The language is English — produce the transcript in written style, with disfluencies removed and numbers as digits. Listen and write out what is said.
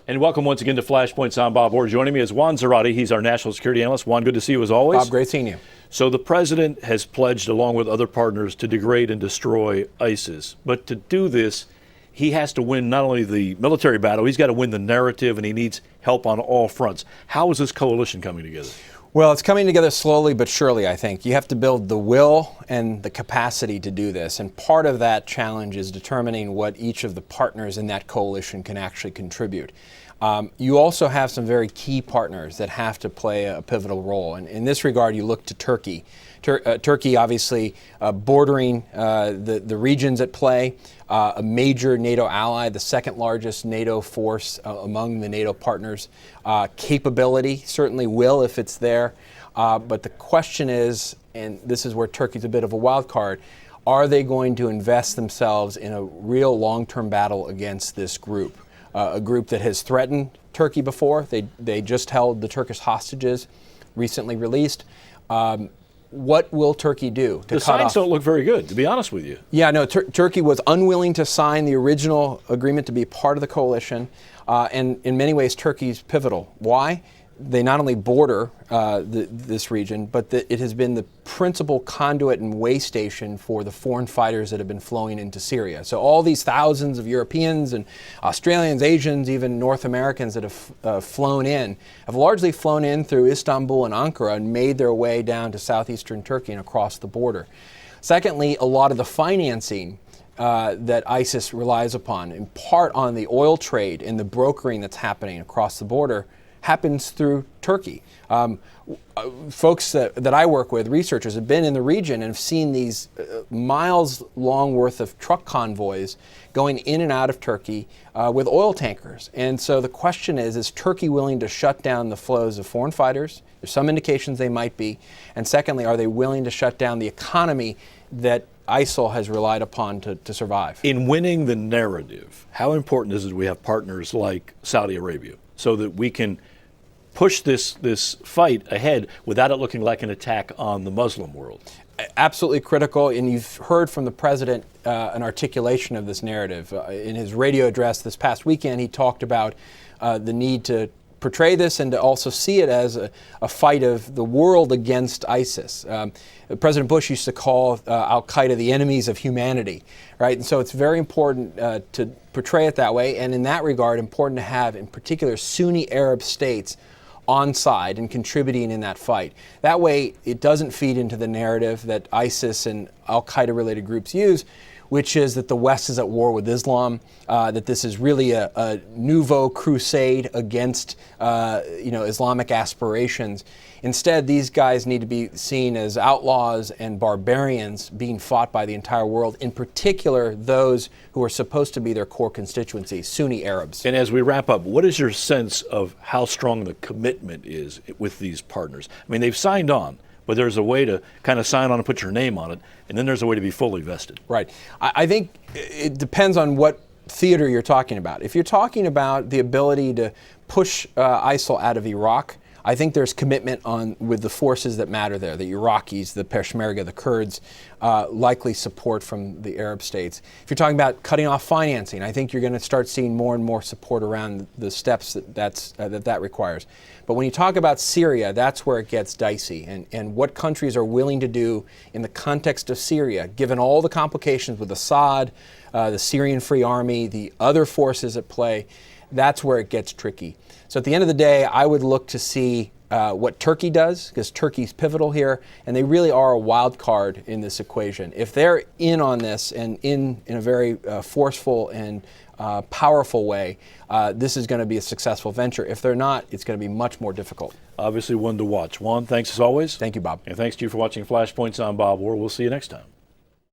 And welcome once again to Flashpoints. I'm Bob Orr. Joining me is Juan Zarate. He's our national security analyst. Juan, good to see you as always. Bob, great seeing you. So the president has pledged, along with other partners, to degrade and destroy ISIS. But to do this, he has to win not only the military battle, he's got to win the narrative, and he needs help on all fronts. How is this coalition coming together? Well, it's coming together slowly but surely, I think. You have to build the will and the capacity to do this. And part of that challenge is determining what each of the partners in that coalition can actually contribute. You also have some very key partners that have to play a pivotal role. And in this regard, you look to Turkey. Turkey, obviously, bordering the regions at play, a major NATO ally, the second largest NATO force among the NATO partners. Capability certainly will if it's there. But the question is, and this is where Turkey's a bit of a wild card, are they going to invest themselves in a real long-term battle against this group? A group that has threatened Turkey before. They just held the Turkish hostages, recently released. What will Turkey do to the cut off? signs don't look very good, to be honest with you. Yeah, no, Turkey was unwilling to sign the original agreement to be part of the coalition, and in many ways Turkey's pivotal. Why? They not only border this region, but it has been the principal conduit and way station for the foreign fighters that have been flowing into Syria. So all these thousands of Europeans and Australians, Asians, even North Americans that have flown in, have largely flown in through Istanbul and Ankara and made their way down to southeastern Turkey and across the border. Secondly, a lot of the financing that ISIS relies upon, in part on the oil trade and the brokering that's happening across the border, happens through Turkey. Folks that I work with, researchers, have been in the region and have seen these miles long worth of truck convoys going in and out of Turkey with oil tankers. And so the question is Turkey willing to shut down the flows of foreign fighters? There's some indications they might be. And secondly, are they willing to shut down the economy that ISIL has relied upon to survive? In winning the narrative, how important is it we have partners like Saudi Arabia so that we can push this fight ahead without it looking like an attack on the Muslim world? Absolutely critical, and you've heard from the president an articulation of this narrative. In his radio address this past weekend, he talked about the need to portray this and to also see it as a fight of the world against ISIS. President Bush used to call al-Qaeda the enemies of humanity, right? And so it's very important to portray it that way, and in that regard, important to have, in particular, Sunni Arab states on side and contributing in that fight. That way, it doesn't feed into the narrative that ISIS and al-Qaeda related groups use, which is that the West is at war with Islam, that this is really a nouveau crusade against Islamic aspirations. Instead, these guys need to be seen as outlaws and barbarians being fought by the entire world, in particular those who are supposed to be their core constituency, Sunni Arabs. And as we wrap up, what is your sense of how strong the commitment is with these partners? I mean, they've signed on, but there's a way to kind of sign on and put your name on it, and then there's a way to be fully vested. Right. I think it depends on what theater you're talking about. If you're talking about the ability to push ISIL out of Iraq, I think there's commitment with the forces that matter there, the Iraqis, the Peshmerga, the Kurds, likely support from the Arab states. If you're talking about cutting off financing, I think you're going to start seeing more and more support around the steps that requires. But when you talk about Syria, that's where it gets dicey. And what countries are willing to do in the context of Syria, given all the complications with Assad, the Syrian Free Army, the other forces at play, that's where it gets tricky. So at the end of the day, I would look to see what Turkey does, because Turkey's pivotal here, and they really are a wild card in this equation. If they're in on this and in a very forceful and powerful way, this is going to be a successful venture. If they're not, it's going to be much more difficult. Obviously one to watch. Juan, thanks as always. Thank you, Bob. And thanks to you for watching Flashpoints. I'm Bob Orr. We'll see you next time.